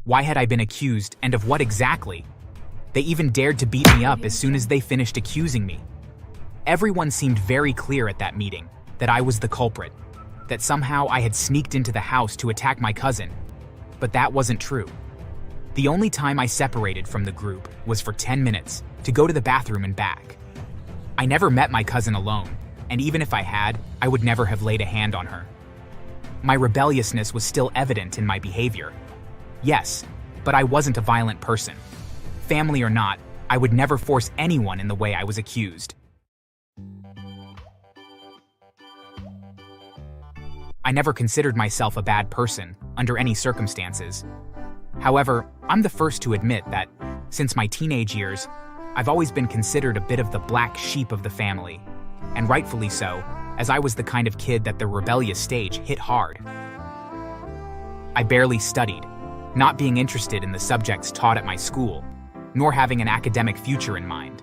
Why had I been accused, and of what exactly? They even dared to beat me up as soon as they finished accusing me. Everyone seemed very clear at that meeting that I was the culprit, that somehow I had sneaked into the house to attack my cousin. But that wasn't true. The only time I separated from the group was for 10 minutes to go to the bathroom and back. I never met my cousin alone, and even if I had, I would never have laid a hand on her. My rebelliousness was still evident in my behavior. Yes, but I wasn't a violent person. Family or not, I would never force anyone in the way I was accused. I never considered myself a bad person under any circumstances. However, I'm the first to admit that, since my teenage years, I've always been considered a bit of the black sheep of the family, and rightfully so, as I was the kind of kid that the rebellious stage hit hard. I barely studied, not being interested in the subjects taught at my school, nor having an academic future in mind.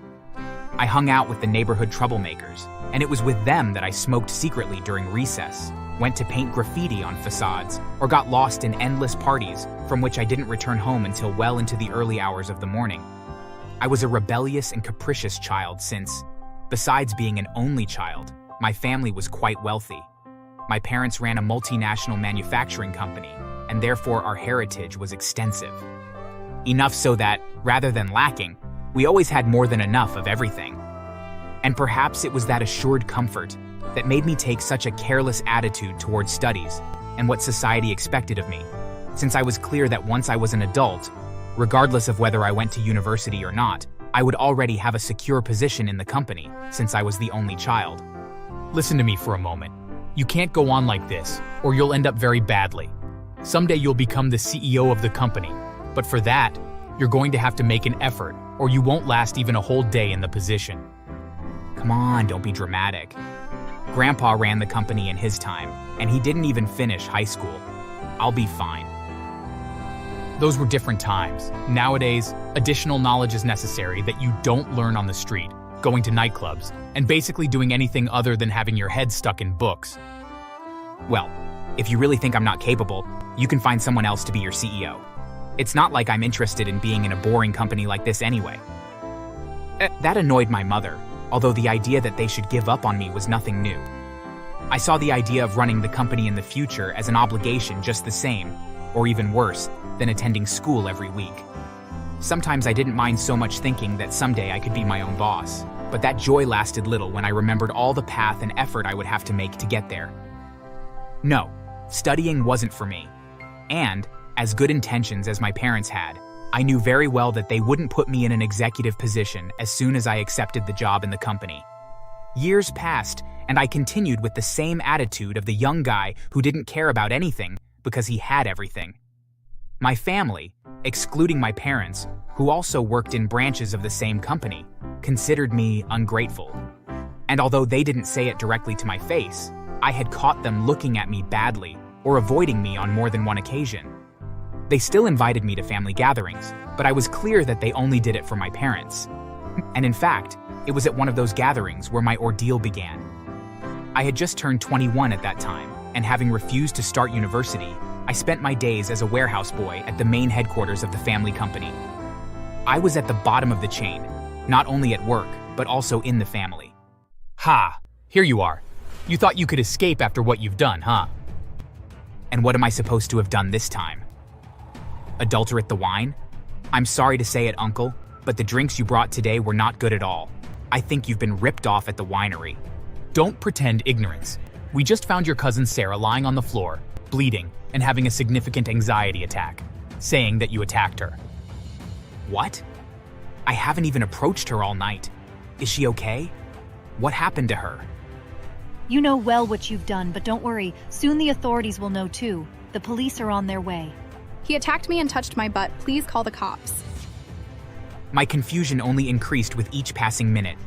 I hung out with the neighborhood troublemakers, and it was with them that I smoked secretly during recess, went to paint graffiti on facades, or got lost in endless parties from which I didn't return home until well into the early hours of the morning. I was a rebellious and capricious child since, besides being an only child, my family was quite wealthy. My parents ran a multinational manufacturing company, and therefore our heritage was extensive. Enough so that, rather than lacking, we always had more than enough of everything. And perhaps it was that assured comfort that made me take such a careless attitude towards studies and what society expected of me, since I was clear that once I was an adult, regardless of whether I went to university or not, I would already have a secure position in the company, since I was the only child. Listen to me for a moment. You can't go on like this, or you'll end up very badly. Someday you'll become the CEO of the company, but for that, you're going to have to make an effort, or you won't last even a whole day in the position. Come on, don't be dramatic. Grandpa ran the company in his time, and he didn't even finish high school. I'll be fine. Those were different times. Nowadays, additional knowledge is necessary that you don't learn on the street, going to nightclubs, and basically doing anything other than having your head stuck in books. Well, if you really think I'm not capable, you can find someone else to be your CEO. It's not like I'm interested in being in a boring company like this anyway. That annoyed my mother, although the idea that they should give up on me was nothing new. I saw the idea of running the company in the future as an obligation just the same, or even worse, than attending school every week. Sometimes I didn't mind so much thinking that someday I could be my own boss, but that joy lasted little when I remembered all the path and effort I would have to make to get there. No, studying wasn't for me. And, as good intentions as my parents had, I knew very well that they wouldn't put me in an executive position as soon as I accepted the job in the company. Years passed, and I continued with the same attitude of the young guy who didn't care about anything because he had everything. My family, excluding my parents, who also worked in branches of the same company, considered me ungrateful. And although they didn't say it directly to my face, I had caught them looking at me badly or avoiding me on more than one occasion. They still invited me to family gatherings, but I was clear that they only did it for my parents. And in fact, it was at one of those gatherings where my ordeal began. I had just turned 21 at that time, and having refused to start university, I spent my days as a warehouse boy at the main headquarters of the family company. I was at the bottom of the chain, not only at work, but also in the family. Ha! Here you are. You thought you could escape after what you've done, huh? And what am I supposed to have done this time? Adulterate the wine? I'm sorry to say it, Uncle, but the drinks you brought today were not good at all. I think you've been ripped off at the winery. Don't pretend ignorance. We just found your cousin Sarah lying on the floor, bleeding, and having a significant anxiety attack, saying that you attacked her. What? I haven't even approached her all night. Is she okay? What happened to her? You know well what you've done, but don't worry. Soon the authorities will know too. The police are on their way. He attacked me and touched my butt. Please call the cops. My confusion only increased with each passing minute.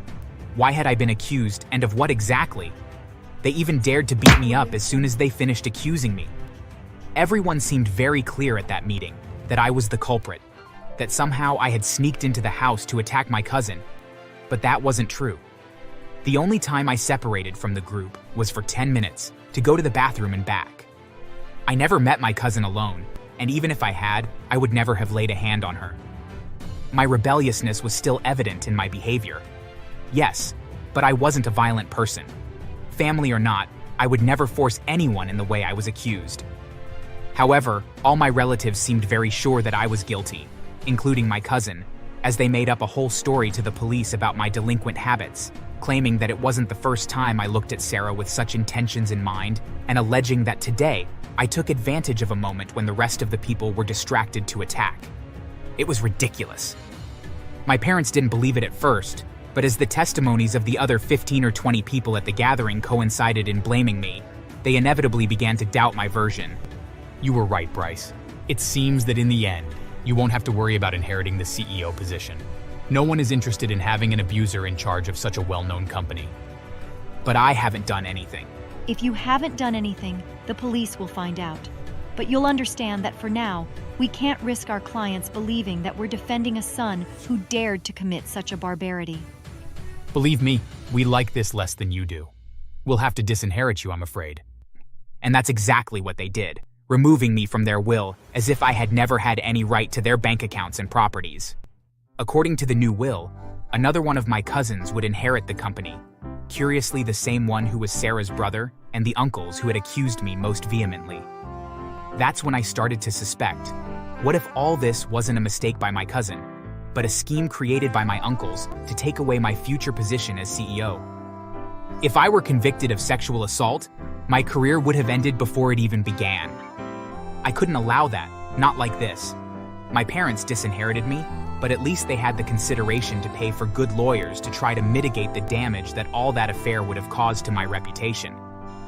Why had I been accused, and of what exactly? They even dared to beat me up as soon as they finished accusing me. Everyone seemed very clear at that meeting that I was the culprit, that somehow I had sneaked into the house to attack my cousin. But that wasn't true. The only time I separated from the group was for 10 minutes to go to the bathroom and back. I never met my cousin alone, and even if I had, I would never have laid a hand on her. My rebelliousness was still evident in my behavior. Yes, but I wasn't a violent person. Family or not, I would never force anyone in the way I was accused. However, all my relatives seemed very sure that I was guilty, including my cousin, as they made up a whole story to the police about my delinquent habits, claiming that it wasn't the first time I looked at Sarah with such intentions in mind, and alleging that today I took advantage of a moment when the rest of the people were distracted to attack. It was ridiculous. My parents didn't believe it at first, but as the testimonies of the other 15 or 20 people at the gathering coincided in blaming me, they inevitably began to doubt my version. You were right, Bryce. It seems that in the end, you won't have to worry about inheriting the CEO position. No one is interested in having an abuser in charge of such a well-known company. But I haven't done anything. If you haven't done anything, the police will find out. But you'll understand that for now, we can't risk our clients believing that we're defending a son who dared to commit such a barbarity. Believe me, we like this less than you do. We'll have to disinherit you, I'm afraid. And that's exactly what they did, removing me from their will as if I had never had any right to their bank accounts and properties. According to the new will, another one of my cousins would inherit the company, curiously the same one who was Sarah's brother and the uncles who had accused me most vehemently. That's when I started to suspect, what if all this wasn't a mistake by my cousin, but a scheme created by my uncles to take away my future position as CEO? If I were convicted of sexual assault, my career would have ended before it even began. I couldn't allow that, not like this. My parents disinherited me, but at least they had the consideration to pay for good lawyers to try to mitigate the damage that all that affair would have caused to my reputation.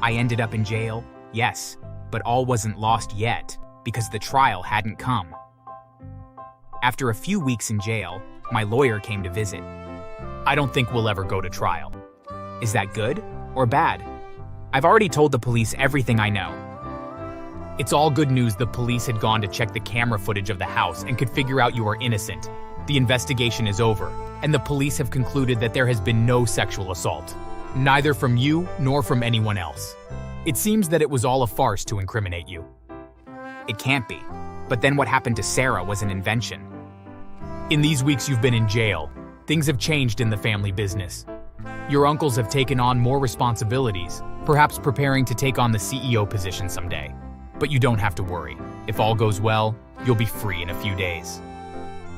I ended up in jail, yes, but all wasn't lost yet, because the trial hadn't come. After a few weeks in jail, my lawyer came to visit. I don't think we'll ever go to trial. Is that good or bad? I've already told the police everything I know. It's all good news the police had gone to check the camera footage of the house and could figure out you are innocent. The investigation is over, and the police have concluded that there has been no sexual assault, neither from you nor from anyone else. It seems that it was all a farce to incriminate you. It can't be. But then what happened to Sarah was an invention. In these weeks you've been in jail, things have changed in the family business. Your uncles have taken on more responsibilities, perhaps preparing to take on the CEO position someday. But you don't have to worry. If all goes well, you'll be free in a few days.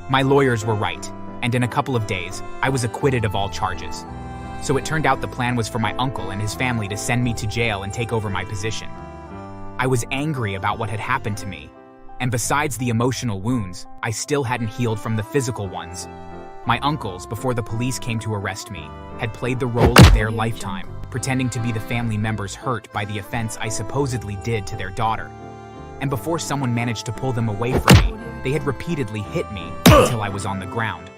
My lawyers were right, and in a couple of days, I was acquitted of all charges. So it turned out the plan was for my uncle and his family to send me to jail and take over my position. I was angry about what had happened to me, and besides the emotional wounds, I still hadn't healed from the physical ones. My uncles, before the police came to arrest me, had played the role of their lifetime, pretending to be the family members hurt by the offense I supposedly did to their daughter. And before someone managed to pull them away from me, they had repeatedly hit me until I was on the ground.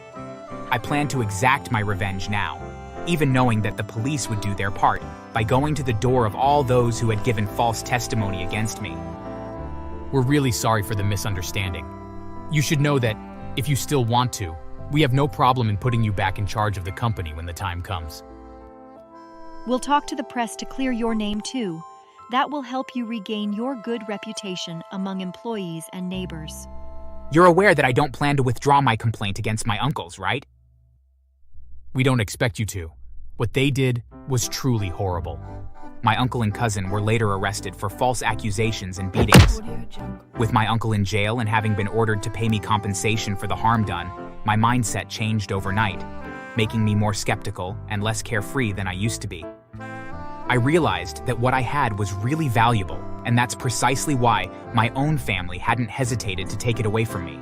I planned to exact my revenge now, even knowing that the police would do their part by going to the door of all those who had given false testimony against me. We're really sorry for the misunderstanding. You should know that, if you still want to, we have no problem in putting you back in charge of the company when the time comes. We'll talk to the press to clear your name too. That will help you regain your good reputation among employees and neighbors. You're aware that I don't plan to withdraw my complaint against my uncles, right? We don't expect you to. What they did was truly horrible. My uncle and cousin were later arrested for false accusations and beatings. With my uncle in jail and having been ordered to pay me compensation for the harm done, my mindset changed overnight, making me more skeptical and less carefree than I used to be. I realized that what I had was really valuable, and that's precisely why my own family hadn't hesitated to take it away from me.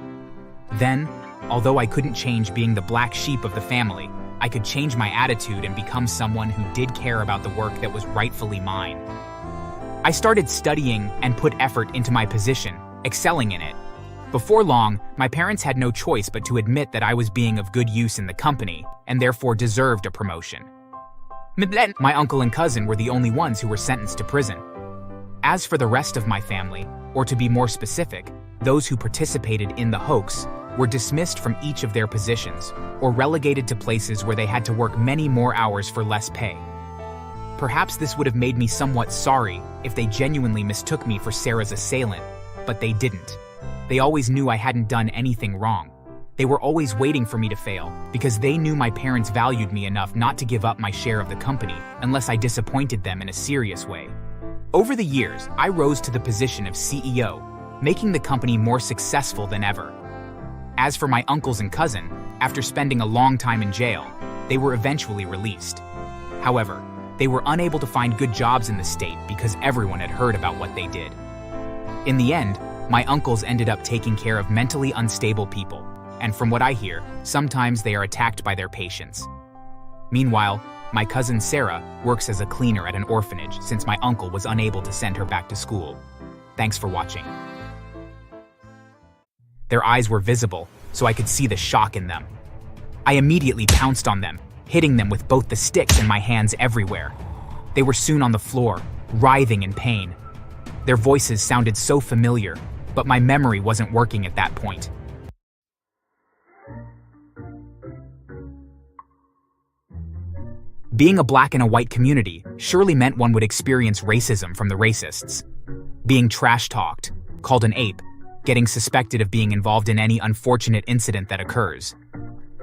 Then, although I couldn't change being the black sheep of the family, I could change my attitude and become someone who did care about the work that was rightfully mine. I started studying and put effort into my position, excelling in it. Before long, my parents had no choice but to admit that I was being of good use in the company, and therefore deserved a promotion. My uncle and cousin were the only ones who were sentenced to prison. As for the rest of my family, or to be more specific, those who participated in the hoax, were dismissed from each of their positions, or relegated to places where they had to work many more hours for less pay. Perhaps this would have made me somewhat sorry if they genuinely mistook me for Sarah's assailant, but they didn't. They always knew I hadn't done anything wrong. They were always waiting for me to fail because they knew my parents valued me enough not to give up my share of the company unless I disappointed them in a serious way. Over the years, I rose to the position of CEO, making the company more successful than ever. As for my uncles and cousin, after spending a long time in jail, they were eventually released. However, they were unable to find good jobs in the state because everyone had heard about what they did. In the end, my uncles ended up taking care of mentally unstable people, and from what I hear, sometimes they are attacked by their patients. Meanwhile, my cousin Sarah works as a cleaner at an orphanage since my uncle was unable to send her back to school. Thanks for watching. Their eyes were visible, so I could see the shock in them. I immediately pounced on them, hitting them with both the sticks and my hands everywhere. They were soon on the floor, writhing in pain. Their voices sounded so familiar, but my memory wasn't working at that point. Being a black in a white community surely meant one would experience racism from the racists. Being trash-talked, called an ape, getting suspected of being involved in any unfortunate incident that occurs.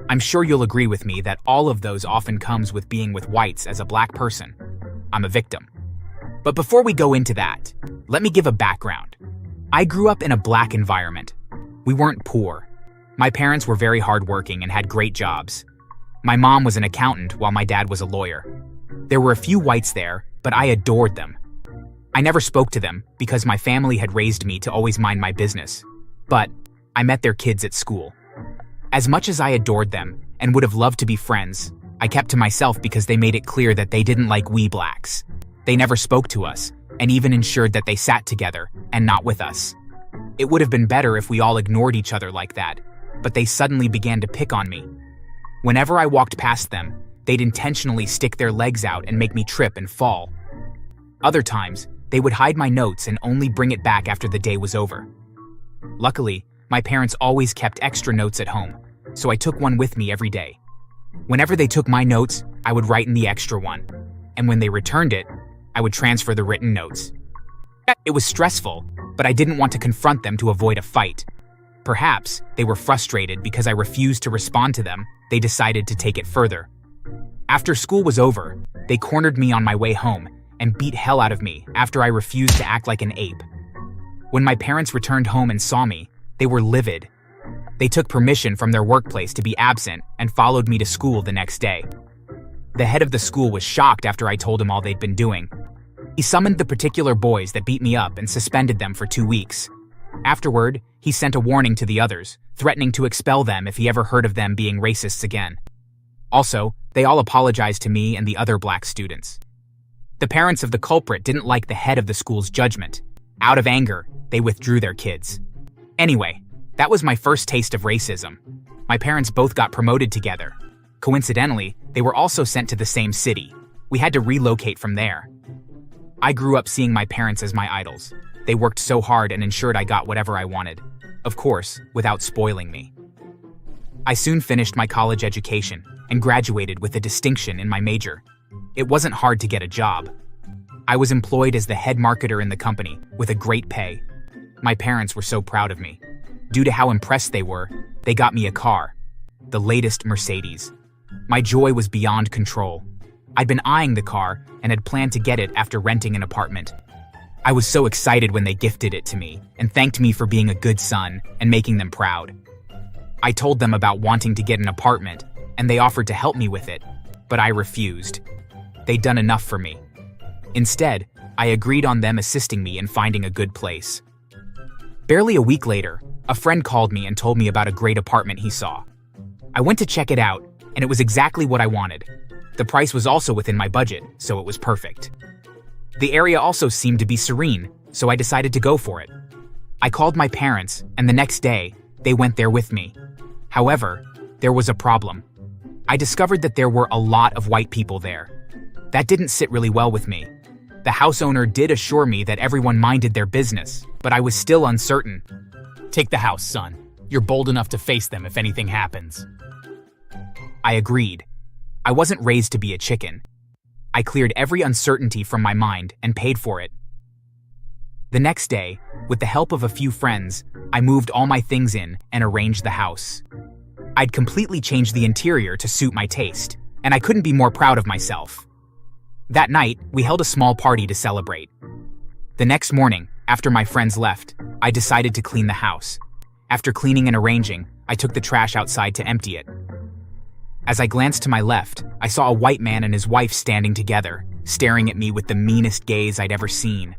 I'm sure you'll agree with me that all of those often comes with being with whites as a black person. I'm a victim. But before we go into that, let me give a background. I grew up in a black environment. We weren't poor. My parents were very hardworking and had great jobs. My mom was an accountant while my dad was a lawyer. There were a few whites there, but I adored them. I never spoke to them because my family had raised me to always mind my business. But I met their kids at school. As much as I adored them and would have loved to be friends, I kept to myself because they made it clear that they didn't like we blacks. They never spoke to us, and even ensured that they sat together and not with us. It would have been better if we all ignored each other like that, but they suddenly began to pick on me. Whenever I walked past them, they'd intentionally stick their legs out and make me trip and fall. Other times, they would hide my notes and only bring it back after the day was over. Luckily, my parents always kept extra notes at home, so I took one with me every day. Whenever they took my notes, I would write in the extra one, and when they returned it, I would transfer the written notes. It was stressful, but I didn't want to confront them to avoid a fight. Perhaps they were frustrated because I refused to respond to them. They decided to take it further. After school was over, they cornered me on my way home and beat hell out of me after I refused to act like an ape. When my parents returned home and saw me, they were livid. They took permission from their workplace to be absent and followed me to school the next day. The head of the school was shocked after I told him all they'd been doing. He summoned the particular boys that beat me up and suspended them for 2 weeks. Afterward, he sent a warning to the others, threatening to expel them if he ever heard of them being racists again. Also, they all apologized to me and the other black students. The parents of the culprit didn't like the head of the school's judgment. Out of anger, they withdrew their kids. Anyway, that was my first taste of racism. My parents both got promoted together. Coincidentally, they were also sent to the same city. We had to relocate from there. I grew up seeing my parents as my idols. They worked so hard and ensured I got whatever I wanted. Of course, without spoiling me. I soon finished my college education and graduated with a distinction in my major. It wasn't hard to get a job. I was employed as the head marketer in the company with a great pay. My parents were so proud of me. Due to how impressed they were, they got me a car, the latest Mercedes. My joy was beyond control. I'd been eyeing the car and had planned to get it after renting an apartment. I was so excited when they gifted it to me and thanked me for being a good son and making them proud. I told them about wanting to get an apartment, and they offered to help me with it, but I refused. They'd done enough for me. Instead, I agreed on them assisting me in finding a good place. Barely a week later, a friend called me and told me about a great apartment he saw. I went to check it out, and it was exactly what I wanted. The price was also within my budget, so it was perfect. The area also seemed to be serene, so I decided to go for it. I called my parents, and the next day, they went there with me. However, there was a problem. I discovered that there were a lot of white people there. That didn't sit really well with me. The house owner did assure me that everyone minded their business, but I was still uncertain. Take the house, son. You're bold enough to face them if anything happens. I agreed. I wasn't raised to be a chicken. I cleared every uncertainty from my mind and paid for it. The next day, with the help of a few friends, I moved all my things in and arranged the house. I'd completely changed the interior to suit my taste, and I couldn't be more proud of myself. That night, we held a small party to celebrate. The next morning, after my friends left, I decided to clean the house. After cleaning and arranging, I took the trash outside to empty it. As I glanced to my left, I saw a white man and his wife standing together, staring at me with the meanest gaze I'd ever seen.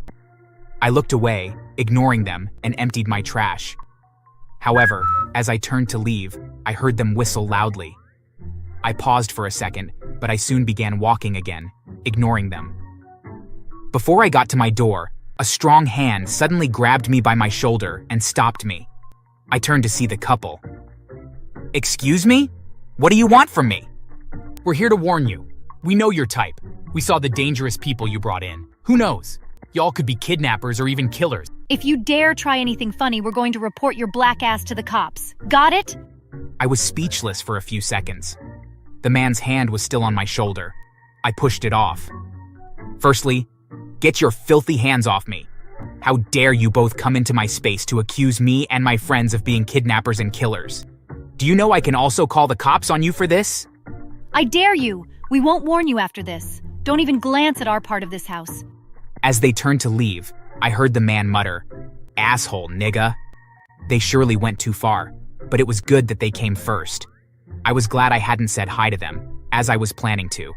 I looked away, ignoring them, and emptied my trash. However, as I turned to leave, I heard them whistle loudly. I paused for a second, but I soon began walking again, ignoring them. Before I got to my door, a strong hand suddenly grabbed me by my shoulder and stopped me. I turned to see the couple. "Excuse me? What do you want from me?" We're here to warn you. We know your type. We saw the dangerous people you brought in. Who knows? Y'all could be kidnappers or even killers. If you dare try anything funny, we're going to report your black ass to the cops. Got it? I was speechless for a few seconds. The man's hand was still on my shoulder. I pushed it off. "Firstly, get your filthy hands off me. How dare you both come into my space to accuse me and my friends of being kidnappers and killers? Do you know I can also call the cops on you for this?" I dare you. We won't warn you after this. Don't even glance at our part of this house. As they turned to leave, I heard the man mutter, "Asshole, nigga." They surely went too far, but it was good that they came first. I was glad I hadn't said hi to them, as I was planning to.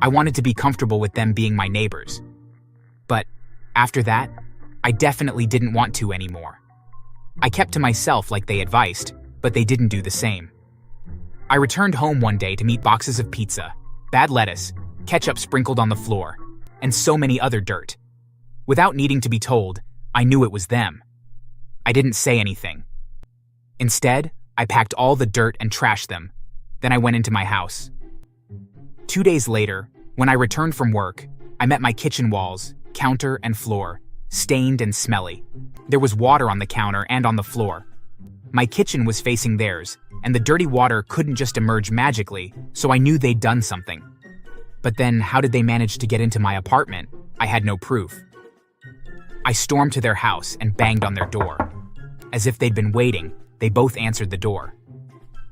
I wanted to be comfortable with them being my neighbors. But after that, I definitely didn't want to anymore. I kept to myself like they advised, but they didn't do the same. I returned home one day to meet boxes of pizza, bad lettuce, ketchup sprinkled on the floor, and so many other dirt. Without needing to be told, I knew it was them. I didn't say anything. Instead, I packed all the dirt and trashed them. Then I went into my house. 2 days later, when I returned from work, I met my kitchen walls, counter, and floor, stained and smelly. There was water on the counter and on the floor. My kitchen was facing theirs, and the dirty water couldn't just emerge magically, so I knew they'd done something. But then, how did they manage to get into my apartment? I had no proof. I stormed to their house and banged on their door. As if they'd been waiting, they both answered the door.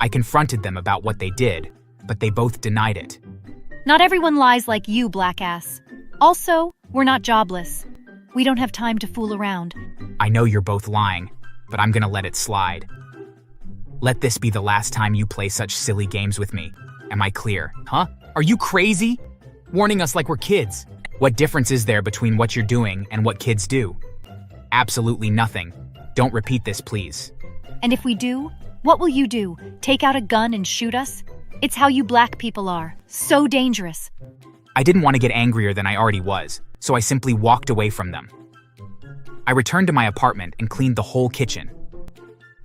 I confronted them about what they did, but they both denied it. Not everyone lies like you, black ass. Also, we're not jobless. We don't have time to fool around. I know you're both lying, but I'm gonna let it slide. Let this be the last time you play such silly games with me. Am I clear? Huh? Are you crazy? Warning us like we're kids. What difference is there between what you're doing and what kids do? Absolutely nothing. Don't repeat this, please. And if we do, what will you do? Take out a gun and shoot us? It's how you black people are. So dangerous. I didn't want to get angrier than I already was, so I simply walked away from them. I returned to my apartment and cleaned the whole kitchen.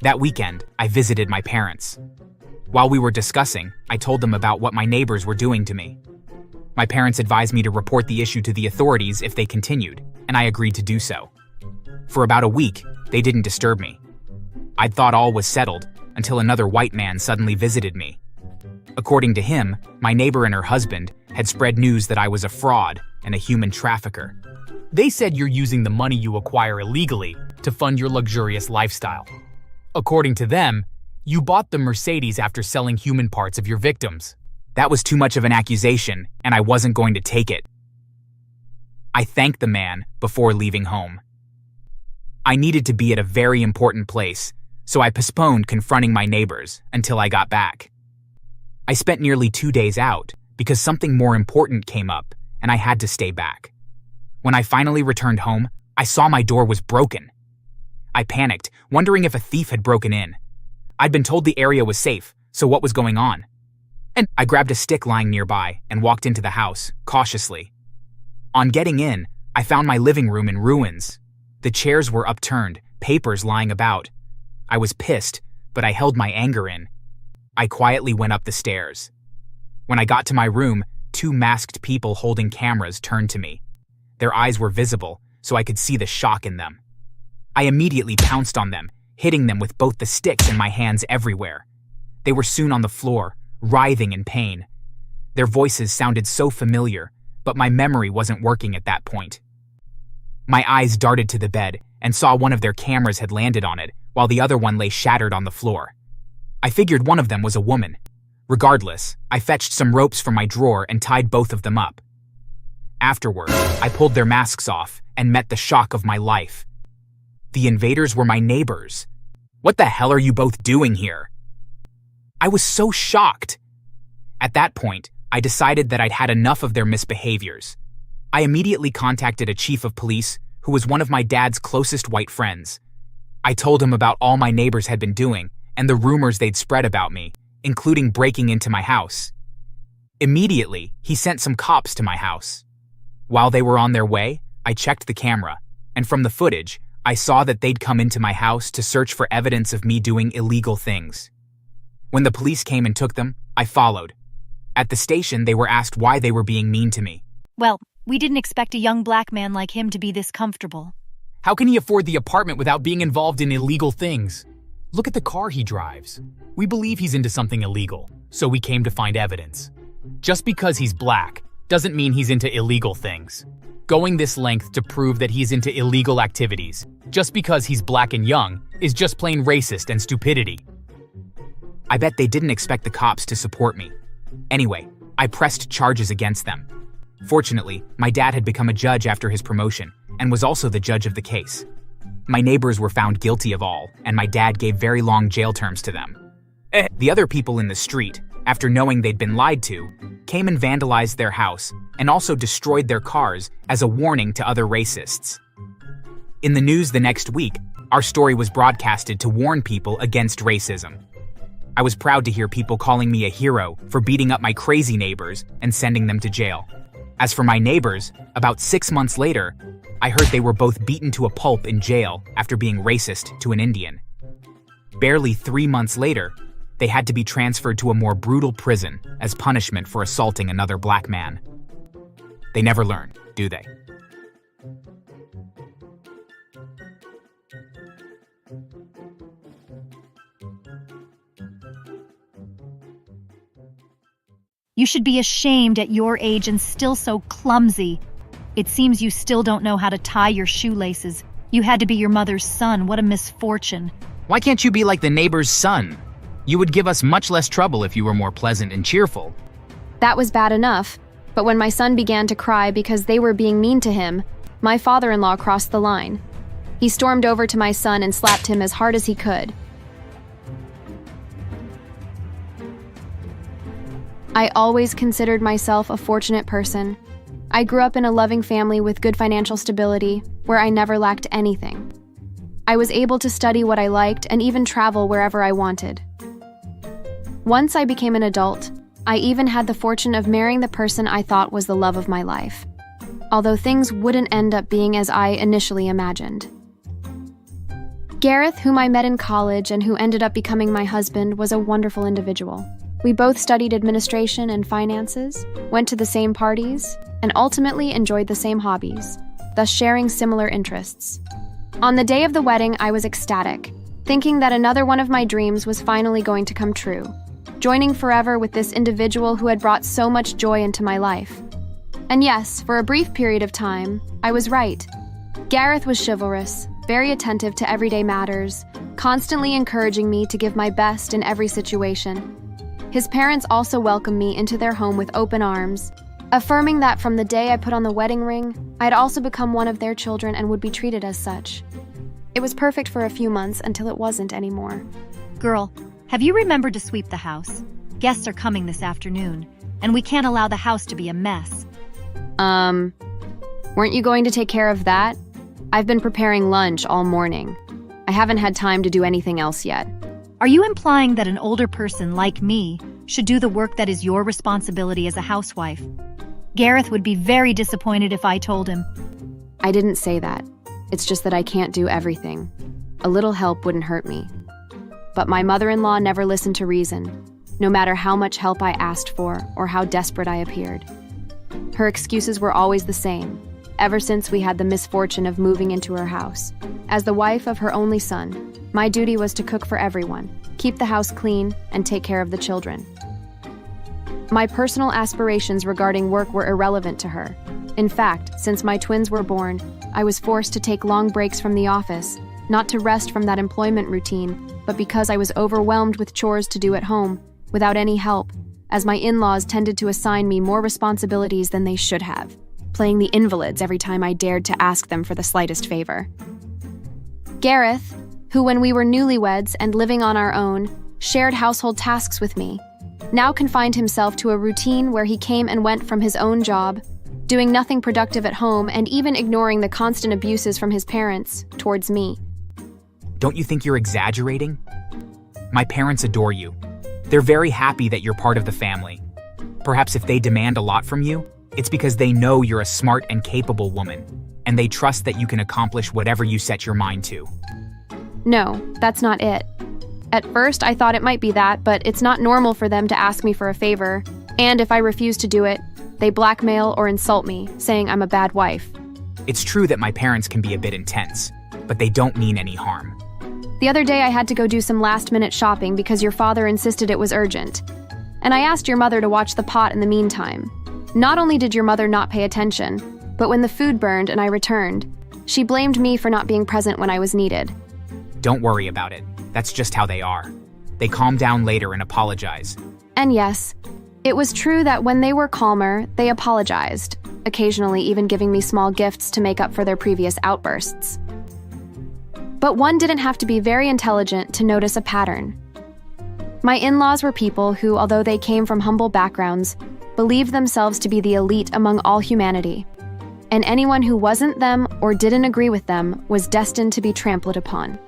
That weekend, I visited my parents. While we were discussing, I told them about what my neighbors were doing to me. My parents advised me to report the issue to the authorities if they continued, and I agreed to do so. For about a week, they didn't disturb me. I'd thought all was settled until another white man suddenly visited me. According to him, my neighbor and her husband had spread news that I was a fraud and a human trafficker. They said you're using the money you acquire illegally to fund your luxurious lifestyle. According to them, you bought the Mercedes after selling human parts of your victims. That was too much of an accusation, and I wasn't going to take it. I thanked the man before leaving home. I needed to be at a very important place, so I postponed confronting my neighbors until I got back. I spent nearly 2 days out because something more important came up, and I had to stay back. When I finally returned home, I saw my door was broken. I panicked, wondering if a thief had broken in. I'd been told the area was safe, so what was going on? And I grabbed a stick lying nearby and walked into the house, cautiously. On getting in, I found my living room in ruins. The chairs were upturned, papers lying about. I was pissed, but I held my anger in. I quietly went up the stairs. When I got to my room, 2 masked people holding cameras turned to me. Their eyes were visible, so I could see the shock in them. I immediately pounced on them, hitting them with both the sticks and my hands everywhere. They were soon on the floor, writhing in pain. Their voices sounded so familiar, but my memory wasn't working at that point. My eyes darted to the bed and saw one of their cameras had landed on it, while the other one lay shattered on the floor. I figured one of them was a woman. Regardless, I fetched some ropes from my drawer and tied both of them up. Afterward, I pulled their masks off and met the shock of my life. The invaders were my neighbors. What the hell are you both doing here? I was so shocked. At that point, I decided that I'd had enough of their misbehaviors. I immediately contacted a chief of police who was one of my dad's closest white friends. I told him about all my neighbors had been doing and the rumors they'd spread about me, including breaking into my house. Immediately, he sent some cops to my house. While they were on their way, I checked the camera, and from the footage, I saw that they'd come into my house to search for evidence of me doing illegal things. When the police came and took them, I followed. At the station, they were asked why they were being mean to me. Well, we didn't expect a young black man like him to be this comfortable. How can he afford the apartment without being involved in illegal things? Look at the car he drives. We believe he's into something illegal, so we came to find evidence. Just because he's black doesn't mean he's into illegal things. Going this length to prove that he's into illegal activities, just because he's black and young, is just plain racist and stupidity. I bet they didn't expect the cops to support me. Anyway, I pressed charges against them. Fortunately, my dad had become a judge after his promotion and was also the judge of the case. My neighbors were found guilty of all, and my dad gave very long jail terms to them. The other people in the street, after knowing they'd been lied to, came and vandalized their house and also destroyed their cars as a warning to other racists. In the news the next week, our story was broadcasted to warn people against racism. I was proud to hear people calling me a hero for beating up my crazy neighbors and sending them to jail. As for my neighbors, about 6 months later, I heard they were both beaten to a pulp in jail after being racist to an Indian. Barely 3 months later, they had to be transferred to a more brutal prison as punishment for assaulting another black man. They never learn, do they? You should be ashamed at your age and still so clumsy. It seems you still don't know how to tie your shoelaces. You had to be your mother's son. What a misfortune. Why can't you be like the neighbor's son? You would give us much less trouble if you were more pleasant and cheerful. That was bad enough, but when my son began to cry because they were being mean to him, my father-in-law crossed the line. He stormed over to my son and slapped him as hard as he could. I always considered myself a fortunate person. I grew up in a loving family with good financial stability, where I never lacked anything. I was able to study what I liked and even travel wherever I wanted. Once I became an adult, I even had the fortune of marrying the person I thought was the love of my life, although things wouldn't end up being as I initially imagined. Gareth, whom I met in college and who ended up becoming my husband, was a wonderful individual. We both studied administration and finances, went to the same parties, and ultimately enjoyed the same hobbies, thus sharing similar interests. On the day of the wedding, I was ecstatic, thinking that another one of my dreams was finally going to come true, joining forever with this individual who had brought so much joy into my life. And yes, for a brief period of time, I was right. Gareth was chivalrous, very attentive to everyday matters, constantly encouraging me to give my best in every situation. His parents also welcomed me into their home with open arms, affirming that from the day I put on the wedding ring, I'd also become one of their children and would be treated as such. It was perfect for a few months until it wasn't anymore. Girl, have you remembered to sweep the house? Guests are coming this afternoon, and we can't allow the house to be a mess. Weren't you going to take care of that? I've been preparing lunch all morning. I haven't had time to do anything else yet. Are you implying that an older person like me should do the work that is your responsibility as a housewife? Gareth would be very disappointed if I told him. I didn't say that. It's just that I can't do everything. A little help wouldn't hurt me. But my mother-in-law never listened to reason, no matter how much help I asked for or how desperate I appeared. Her excuses were always the same, ever since we had the misfortune of moving into her house. As the wife of her only son, my duty was to cook for everyone, keep the house clean, and take care of the children. My personal aspirations regarding work were irrelevant to her. In fact, since my twins were born, I was forced to take long breaks from the office, not to rest from that employment routine, but because I was overwhelmed with chores to do at home, without any help, as my in-laws tended to assign me more responsibilities than they should have, playing the invalids every time I dared to ask them for the slightest favor. Gareth, who when we were newlyweds and living on our own, shared household tasks with me, now confined himself to a routine where he came and went from his own job, doing nothing productive at home and even ignoring the constant abuses from his parents towards me. Don't you think you're exaggerating? My parents adore you. They're very happy that you're part of the family. Perhaps if they demand a lot from you, it's because they know you're a smart and capable woman, and they trust that you can accomplish whatever you set your mind to. No, that's not it. At first, I thought it might be that, but it's not normal for them to ask me for a favor, and if I refuse to do it, they blackmail or insult me, saying I'm a bad wife. It's true that my parents can be a bit intense, but they don't mean any harm. The other day I had to go do some last-minute shopping because your father insisted it was urgent. And I asked your mother to watch the pot in the meantime. Not only did your mother not pay attention, but when the food burned and I returned, she blamed me for not being present when I was needed. Don't worry about it. That's just how they are. They calm down later and apologize. And yes, it was true that when they were calmer, they apologized, occasionally even giving me small gifts to make up for their previous outbursts. But one didn't have to be very intelligent to notice a pattern. My in-laws were people who, although they came from humble backgrounds, believed themselves to be the elite among all humanity, and anyone who wasn't them or didn't agree with them was destined to be trampled upon.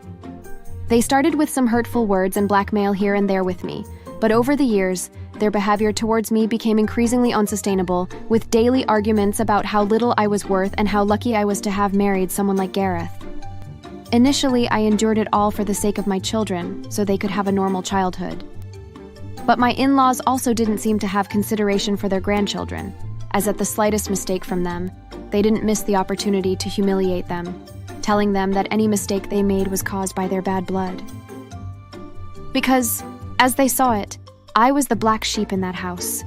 They started with some hurtful words and blackmail here and there with me, but over the years, their behavior towards me became increasingly unsustainable, with daily arguments about how little I was worth and how lucky I was to have married someone like Gareth. Initially, I endured it all for the sake of my children, so they could have a normal childhood. But my in-laws also didn't seem to have consideration for their grandchildren, as at the slightest mistake from them, they didn't miss the opportunity to humiliate them, telling them that any mistake they made was caused by their bad blood. Because, as they saw it, I was the black sheep in that house.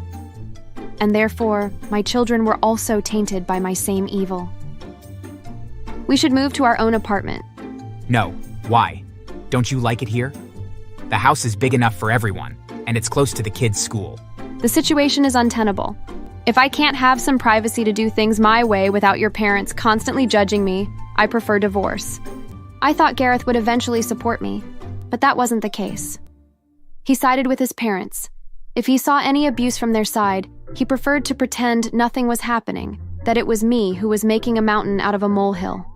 And therefore, my children were also tainted by my same evil. We should move to our own apartment. No. Why? Don't you like it here? The house is big enough for everyone, and it's close to the kids' school. The situation is untenable. If I can't have some privacy to do things my way without your parents constantly judging me, I prefer divorce. I thought Gareth would eventually support me, but that wasn't the case. He sided with his parents. If he saw any abuse from their side, he preferred to pretend nothing was happening, that it was me who was making a mountain out of a molehill.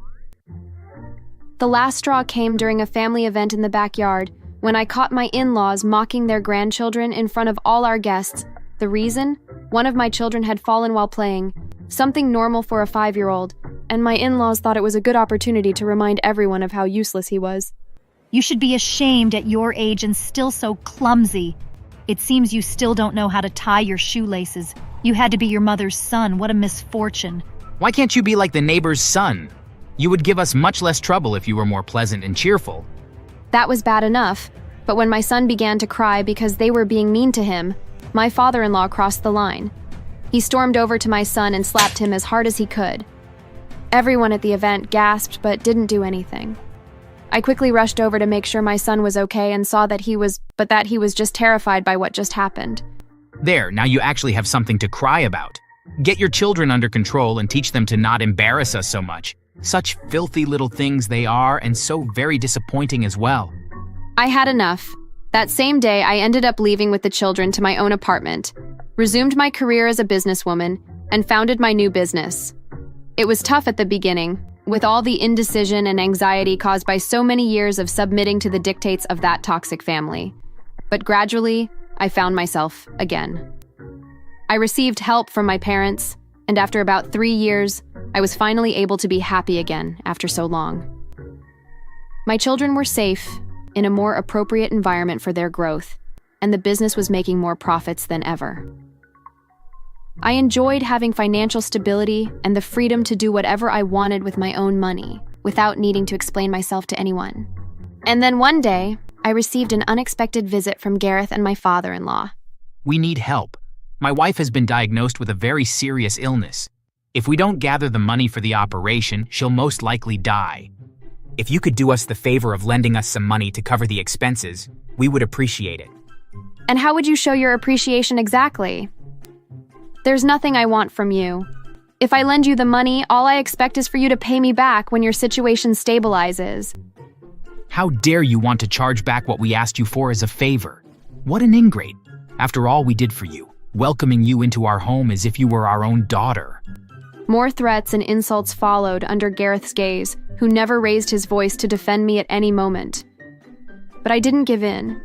The last straw came during a family event in the backyard when I caught my in-laws mocking their grandchildren in front of all our guests. The reason? One of my children had fallen while playing, something normal for a 5-year-old, and my in-laws thought it was a good opportunity to remind everyone of how useless he was. You should be ashamed at your age and still so clumsy. It seems you still don't know how to tie your shoelaces. You had to be your mother's son. What a misfortune. Why can't you be like the neighbor's son? You would give us much less trouble if you were more pleasant and cheerful. That was bad enough, but when my son began to cry because they were being mean to him, my father-in-law crossed the line. He stormed over to my son and slapped him as hard as he could. Everyone at the event gasped but didn't do anything. I quickly rushed over to make sure my son was okay and saw that he was just terrified by what just happened. There, now you actually have something to cry about. Get your children under control and teach them to not embarrass us so much. Such filthy little things they are, and so very disappointing as well. I had enough. That same day, I ended up leaving with the children to my own apartment, resumed my career as a businesswoman, and founded my new business. It was tough at the beginning, with all the indecision and anxiety caused by so many years of submitting to the dictates of that toxic family. But gradually, I found myself again. I received help from my parents, and after about 3 years, I was finally able to be happy again after so long. My children were safe, in a more appropriate environment for their growth, and the business was making more profits than ever. I enjoyed having financial stability and the freedom to do whatever I wanted with my own money, without needing to explain myself to anyone. And then one day, I received an unexpected visit from Gareth and my father-in-law. We need help. My wife has been diagnosed with a very serious illness. If we don't gather the money for the operation, she'll most likely die. If you could do us the favor of lending us some money to cover the expenses, we would appreciate it. And how would you show your appreciation exactly? There's nothing I want from you. If I lend you the money, all I expect is for you to pay me back when your situation stabilizes. How dare you want to charge back what we asked you for as a favor? What an ingrate. After all we did for you, welcoming you into our home as if you were our own daughter. More threats and insults followed under Gareth's gaze, who never raised his voice to defend me at any moment. But I didn't give in.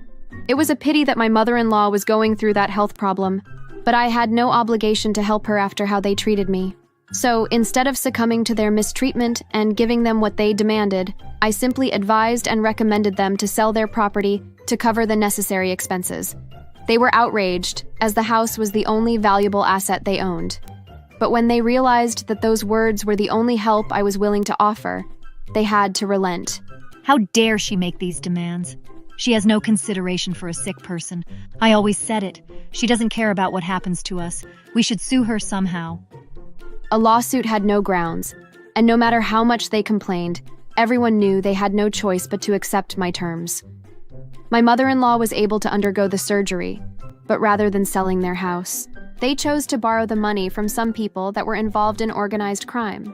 It was a pity that my mother-in-law was going through that health problem, but I had no obligation to help her after how they treated me. So instead of succumbing to their mistreatment and giving them what they demanded, I simply advised and recommended them to sell their property to cover the necessary expenses. They were outraged, as the house was the only valuable asset they owned. But when they realized that those words were the only help I was willing to offer, they had to relent. How dare she make these demands? She has no consideration for a sick person. I always said it. She doesn't care about what happens to us. We should sue her somehow. A lawsuit had no grounds, and no matter how much they complained, everyone knew they had no choice but to accept my terms. My mother-in-law was able to undergo the surgery, but rather than selling their house, they chose to borrow the money from some people that were involved in organized crime.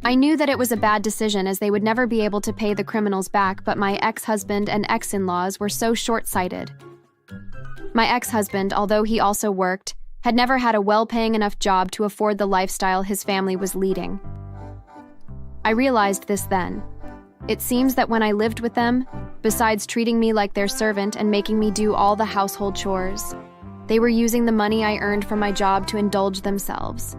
I knew that it was a bad decision as they would never be able to pay the criminals back, but my ex-husband and ex-in-laws were so short-sighted. My ex-husband, although he also worked, had never had a well-paying enough job to afford the lifestyle his family was leading. I realized this then. It seems that when I lived with them, besides treating me like their servant and making me do all the household chores, they were using the money I earned from my job to indulge themselves.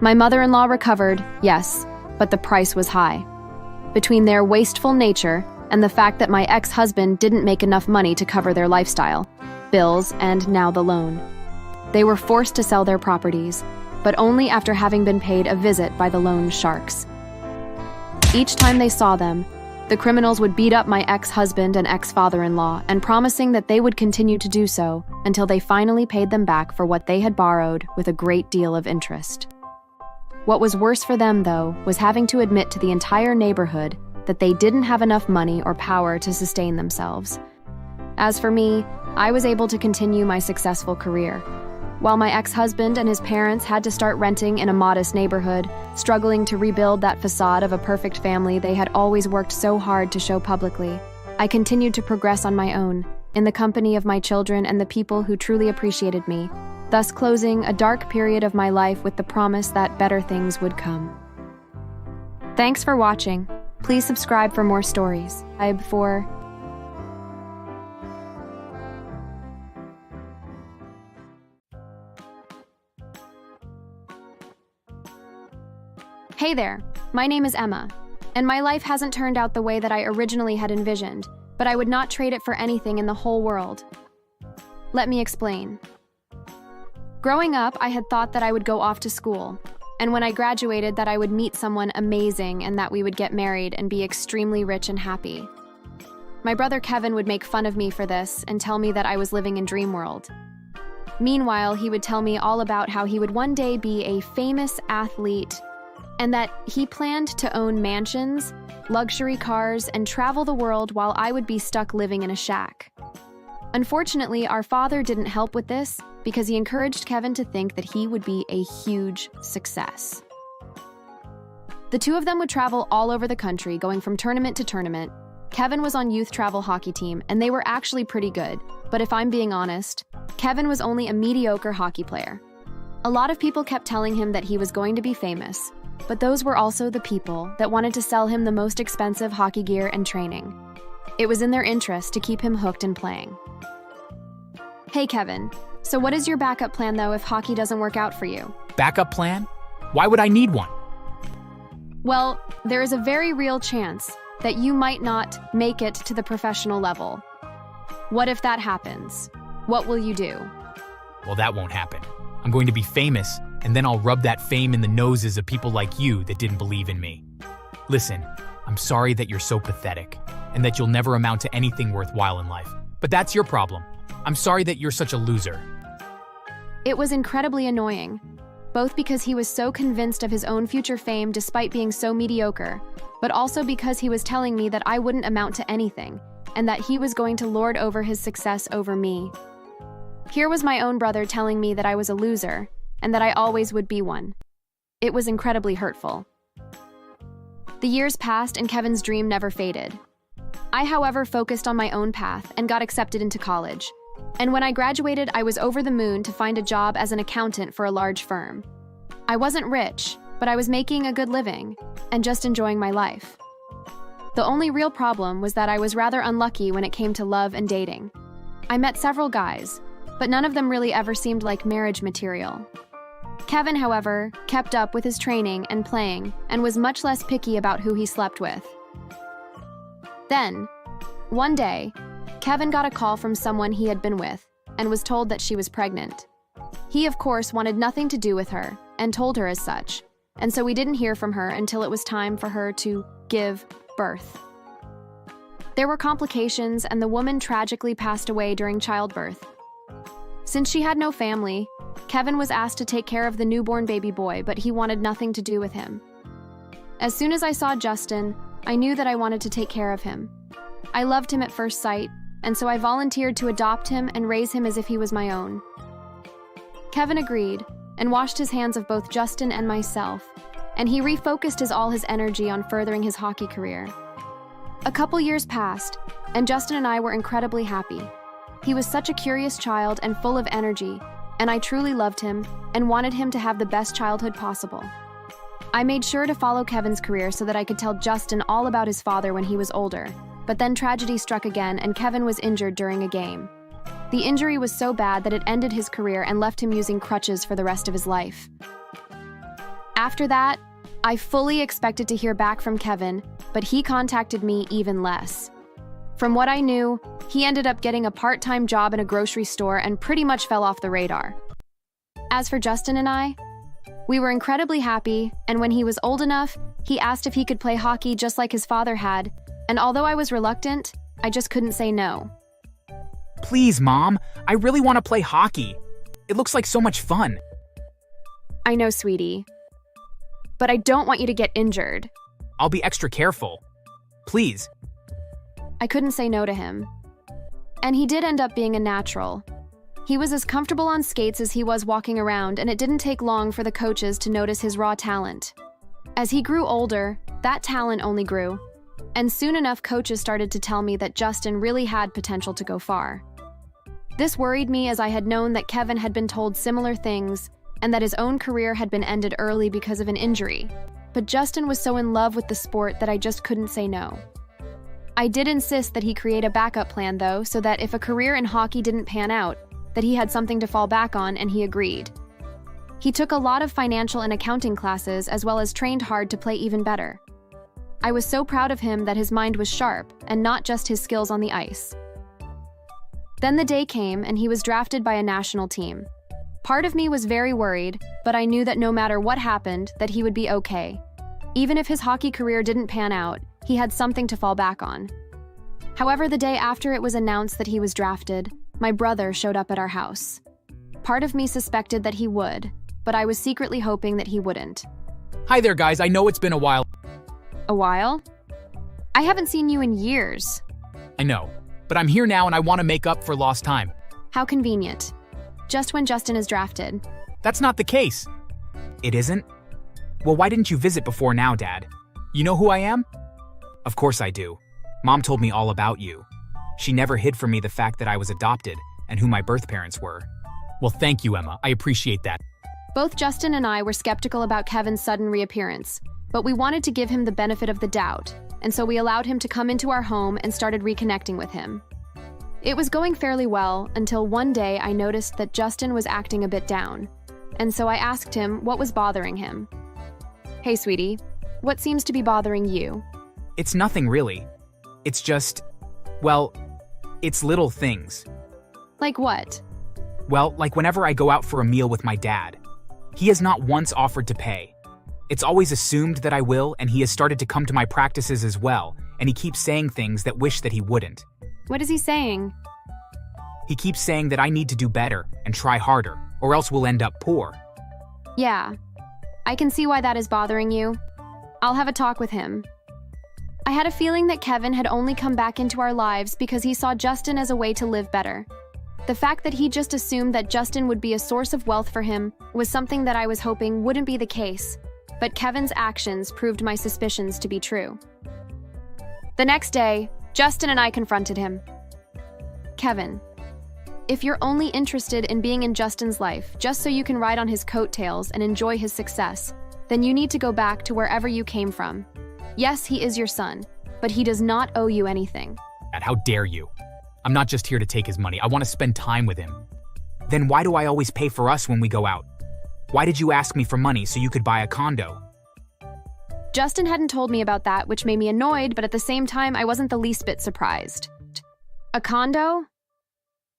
My mother-in-law recovered, yes, but the price was high. Between their wasteful nature and the fact that my ex-husband didn't make enough money to cover their lifestyle, bills, and now the loan. They were forced to sell their properties, but only after having been paid a visit by the loan sharks. Each time they saw them, the criminals would beat up my ex-husband and ex-father-in-law and promising that they would continue to do so until they finally paid them back for what they had borrowed with a great deal of interest. What was worse for them, though, was having to admit to the entire neighborhood that they didn't have enough money or power to sustain themselves. As for me, I was able to continue my successful career, while my ex-husband and his parents had to start renting in a modest neighborhood, struggling to rebuild that facade of a perfect family they had always worked so hard to show publicly. I continued to progress on my own, in the company of my children and the people who truly appreciated me, thus closing a dark period of my life with the promise that better things would come. Thanks for watching. Please subscribe for more stories. Hey there, my name is Emma, and my life hasn't turned out the way that I originally had envisioned, but I would not trade it for anything in the whole world. Let me explain. Growing up, I had thought that I would go off to school, and when I graduated that I would meet someone amazing and that we would get married and be extremely rich and happy. My brother Kevin would make fun of me for this and tell me that I was living in dream world. Meanwhile, he would tell me all about how he would one day be a famous athlete and that he planned to own mansions, luxury cars, and travel the world while I would be stuck living in a shack. Unfortunately, our father didn't help with this because he encouraged Kevin to think that he would be a huge success. The two of them would travel all over the country, going from tournament to tournament. Kevin was on youth travel hockey team, and they were actually pretty good, but if I'm being honest, Kevin was only a mediocre hockey player. A lot of people kept telling him that he was going to be famous, but those were also the people that wanted to sell him the most expensive hockey gear and training. It was in their interest to keep him hooked and playing. Hey Kevin, so what is your backup plan though if hockey doesn't work out for you? Backup plan? Why would I need one? Well, there is a very real chance that you might not make it to the professional level. What if that happens? What will you do? Well, that won't happen. I'm going to be famous, and then I'll rub that fame in the noses of people like you that didn't believe in me. Listen, I'm sorry that you're so pathetic, and that you'll never amount to anything worthwhile in life. But that's your problem. I'm sorry that you're such a loser. It was incredibly annoying. both because he was so convinced of his own future fame despite being so mediocre, but also because he was telling me that I wouldn't amount to anything, and that he was going to lord over his success over me. Here was my own brother telling me that I was a loser, and that I always would be one. It was incredibly hurtful. The years passed and Kevin's dream never faded. I, however, focused on my own path and got accepted into college. And when I graduated, I was over the moon to find a job as an accountant for a large firm. I wasn't rich, but I was making a good living and just enjoying my life. The only real problem was that I was rather unlucky when it came to love and dating. I met several guys, but none of them really ever seemed like marriage material. Kevin, however, kept up with his training and playing and was much less picky about who he slept with. Then, one day, Kevin got a call from someone he had been with and was told that she was pregnant. He, of course, wanted nothing to do with her and told her as such, and so we didn't hear from her until it was time for her to give birth. There were complications and the woman tragically passed away during childbirth. Since she had no family, Kevin was asked to take care of the newborn baby boy, but he wanted nothing to do with him. As soon as I saw Justin, I knew that I wanted to take care of him. I loved him at first sight, and so I volunteered to adopt him and raise him as if he was my own. Kevin agreed and washed his hands of both Justin and myself, and he refocused all his energy on furthering his hockey career. A couple years passed, and Justin and I were incredibly happy. He was such a curious child and full of energy, and I truly loved him and wanted him to have the best childhood possible. I made sure to follow Kevin's career so that I could tell Justin all about his father when he was older, but then tragedy struck again and Kevin was injured during a game. The injury was so bad that it ended his career and left him using crutches for the rest of his life. After that, I fully expected to hear back from Kevin, but he contacted me even less. From what I knew, he ended up getting a part-time job in a grocery store and pretty much fell off the radar. As for Justin and I, we were incredibly happy, and when he was old enough, he asked if he could play hockey just like his father had, and although I was reluctant, I just couldn't say no. Please, Mom, I really want to play hockey. It looks like so much fun. I know, sweetie, but I don't want you to get injured. I'll be extra careful. Please. I couldn't say no to him. And he did end up being a natural. He was as comfortable on skates as he was walking around, and it didn't take long for the coaches to notice his raw talent. As he grew older, that talent only grew. And soon enough, coaches started to tell me that Justin really had potential to go far. This worried me as I had known that Kevin had been told similar things and that his own career had been ended early because of an injury. But Justin was so in love with the sport that I just couldn't say no. I did insist that he create a backup plan, though, so that if a career in hockey didn't pan out, that he had something to fall back on, and he agreed. He took a lot of financial and accounting classes as well as trained hard to play even better. I was so proud of him that his mind was sharp and not just his skills on the ice. Then the day came and he was drafted by a national team. Part of me was very worried, but I knew that no matter what happened, that he would be okay. Even if his hockey career didn't pan out, he had something to fall back on. However, the day after it was announced that he was drafted, my brother showed up at our house. Part of me suspected that he would, but I was secretly hoping that he wouldn't. Hi there, guys. I know it's been a while. A while? I haven't seen you in years. I know, but I'm here now and I want to make up for lost time. How convenient. Just when Justin is drafted. That's not the case. It isn't? Well, why didn't you visit before now, Dad? You know who I am? Of course I do. Mom told me all about you. She never hid from me the fact that I was adopted and who my birth parents were. Well, thank you, Emma. I appreciate that. Both Justin and I were skeptical about Kevin's sudden reappearance, but we wanted to give him the benefit of the doubt, and so we allowed him to come into our home and started reconnecting with him. It was going fairly well until one day I noticed that Justin was acting a bit down, and so I asked him what was bothering him. Hey, sweetie, what seems to be bothering you? It's nothing really. It's just, well, it's little things. Like what? Well, like whenever I go out for a meal with my dad, he has not once offered to pay. It's always assumed that I will, and he has started to come to my practices as well, and he keeps saying things that wish that he wouldn't. What is he saying? He keeps saying that I need to do better and try harder, or else we'll end up poor. Yeah, I can see why that is bothering you. I'll have a talk with him. I had a feeling that Kevin had only come back into our lives because he saw Justin as a way to live better. The fact that he just assumed that Justin would be a source of wealth for him was something that I was hoping wouldn't be the case, but Kevin's actions proved my suspicions to be true. The next day, Justin and I confronted him. Kevin, if you're only interested in being in Justin's life just so you can ride on his coattails and enjoy his success, then you need to go back to wherever you came from. Yes, he is your son, but he does not owe you anything. How dare you? I'm not just here to take his money. I want to spend time with him. Then why do I always pay for us when we go out? Why did you ask me for money so you could buy a condo? Justin hadn't told me about that, which made me annoyed, but at the same time, I wasn't the least bit surprised. A condo?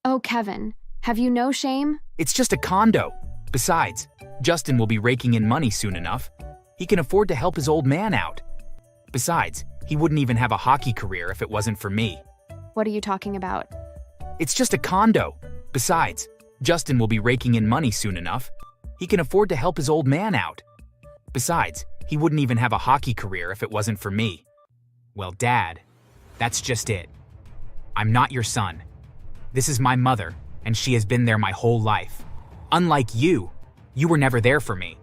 Oh, Kevin, have you no shame? It's just a condo. Besides, Justin will be raking in money soon enough. He can afford to help his old man out. Besides, he wouldn't even have a hockey career if it wasn't for me. What are you talking about? It's just a condo. Besides, Justin will be raking in money soon enough. He can afford to help his old man out. Besides, he wouldn't even have a hockey career if it wasn't for me. Well, Dad, that's just it. I'm not your son. This is my mother, and she has been there my whole life. Unlike you were never there for me.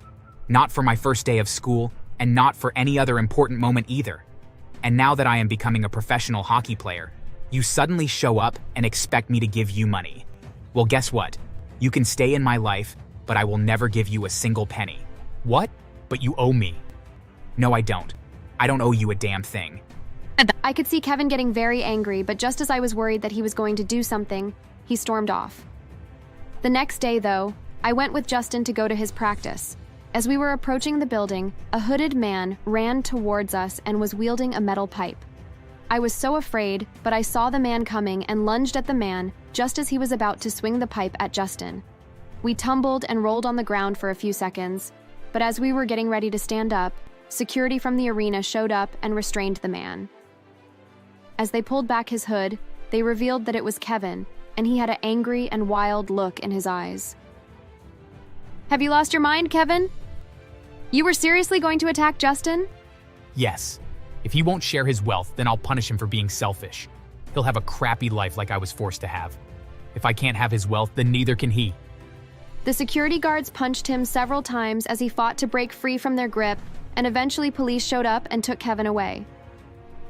Not for my first day of school, and not for any other important moment either. And now that I am becoming a professional hockey player, you suddenly show up and expect me to give you money. Well, guess what? You can stay in my life, but I will never give you a single penny. What? But you owe me. No, I don't. I don't owe you a damn thing. I could see Kevin getting very angry, but just as I was worried that he was going to do something, he stormed off. The next day, though, I went with Justin to go to his practice. As we were approaching the building, a hooded man ran towards us and was wielding a metal pipe. I was so afraid, but I saw the man coming and lunged at the man just as he was about to swing the pipe at Justin. We tumbled and rolled on the ground for a few seconds, but as we were getting ready to stand up, security from the arena showed up and restrained the man. As they pulled back his hood, they revealed that it was Kevin, and he had an angry and wild look in his eyes. Have you lost your mind, Kevin? You were seriously going to attack Justin? Yes. If he won't share his wealth, then I'll punish him for being selfish. He'll have a crappy life like I was forced to have. If I can't have his wealth, then neither can he. The security guards punched him several times as he fought to break free from their grip, and eventually police showed up and took Kevin away.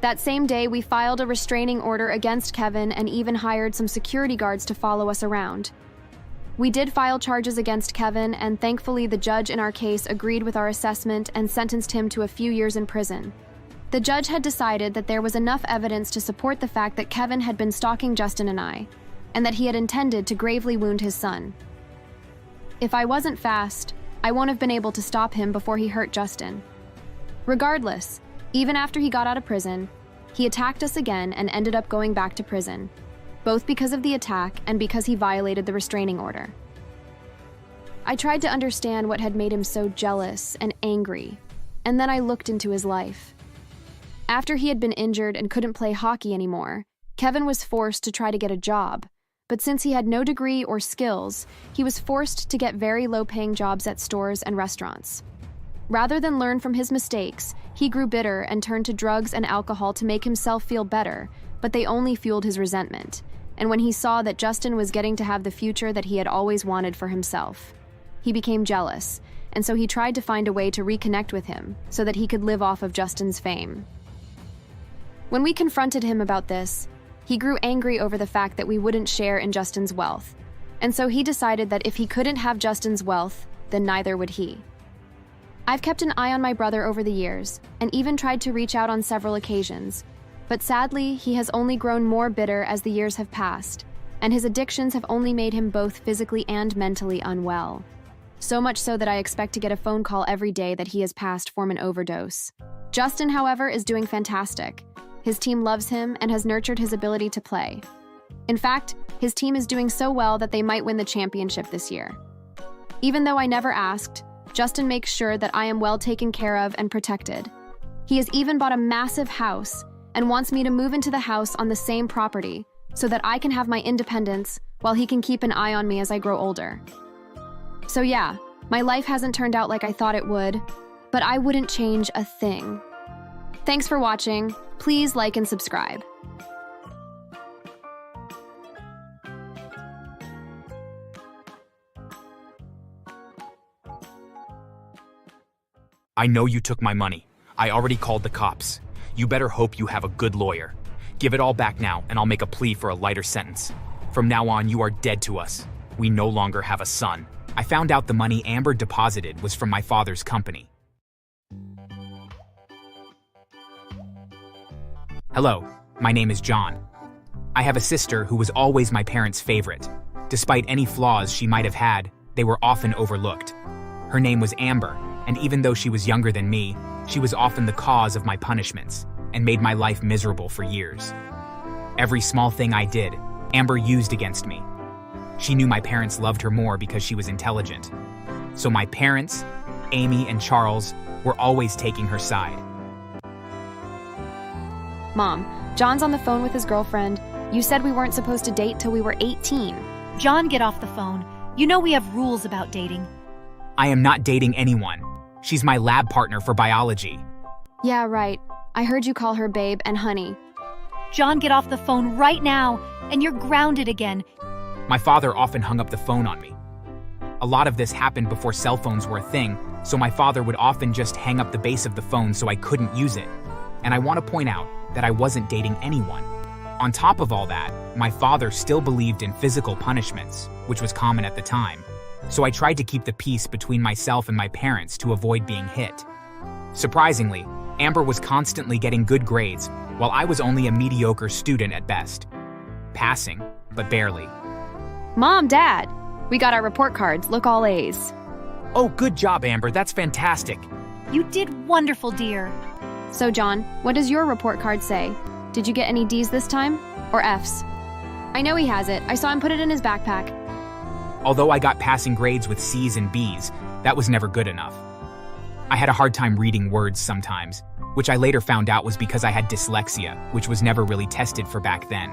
That same day, we filed a restraining order against Kevin and even hired some security guards to follow us around. We did file charges against Kevin, and thankfully the judge in our case agreed with our assessment and sentenced him to a few years in prison. The judge had decided that there was enough evidence to support the fact that Kevin had been stalking Justin and I, and that he had intended to gravely wound his son. If I wasn't fast, I won't have been able to stop him before he hurt Justin. Regardless, even after he got out of prison, he attacked us again and ended up going back to prison, both because of the attack and because he violated the restraining order. I tried to understand what had made him so jealous and angry, and then I looked into his life. After he had been injured and couldn't play hockey anymore, Kevin was forced to try to get a job, but since he had no degree or skills, he was forced to get very low-paying jobs at stores and restaurants. Rather than learn from his mistakes, he grew bitter and turned to drugs and alcohol to make himself feel better, but they only fueled his resentment. And when he saw that Justin was getting to have the future that he had always wanted for himself, he became jealous, and so he tried to find a way to reconnect with him so that he could live off of Justin's fame. When we confronted him about this, he grew angry over the fact that we wouldn't share in Justin's wealth, and so he decided that if he couldn't have Justin's wealth, then neither would he. I've kept an eye on my brother over the years, and even tried to reach out on several occasions, but sadly, he has only grown more bitter as the years have passed, and his addictions have only made him both physically and mentally unwell. So much so that I expect to get a phone call every day that he has passed from an overdose. Justin, however, is doing fantastic. His team loves him and has nurtured his ability to play. In fact, his team is doing so well that they might win the championship this year. Even though I never asked, Justin makes sure that I am well taken care of and protected. He has even bought a massive house and wants me to move into the house on the same property so that I can have my independence while he can keep an eye on me as I grow older. So yeah, My life hasn't turned out like I thought it would, but I wouldn't change a thing. Thanks for watching. Please like and subscribe. I know you took my money. I already called the cops. You better hope you have a good lawyer. Give it all back now, and I'll make a plea for a lighter sentence. From now on, you are dead to us. We no longer have a son. I found out the money Amber deposited was from my father's company. Hello, my name is John. I have a sister who was always my parents' favorite. Despite any flaws she might have had, they were often overlooked. Her name was Amber, and even though she was younger than me, she was often the cause of my punishments and made my life miserable for years. Every small thing I did, Amber used against me. She knew my parents loved her more because she was intelligent. So my parents, Amy and Charles, were always taking her side. Mom, John's on the phone with his girlfriend. You said we weren't supposed to date till we were 18. John, get off the phone. You know we have rules about dating. I am not dating anyone. She's my lab partner for biology. Yeah, right. I heard you call her babe and honey. John, get off the phone right now, and you're grounded again. My father often hung up the phone on me. A lot of this happened before cell phones were a thing, so my father would often just hang up the base of the phone so I couldn't use it. And I want to point out that I wasn't dating anyone. On top of all that, my father still believed in physical punishments, which was common at the time. So I tried to keep the peace between myself and my parents to avoid being hit. Surprisingly, Amber was constantly getting good grades, while I was only a mediocre student at best. Passing, but barely. Mom, Dad, we got our report cards. Look, all A's. Oh, good job, Amber. That's fantastic. You did wonderful, dear. So, John, what does your report card say? Did you get any D's this time? Or F's? I know he has it. I saw him put it in his backpack. Although I got passing grades with C's and B's, that was never good enough. I had a hard time reading words sometimes, which I later found out was because I had dyslexia, which was never really tested for back then.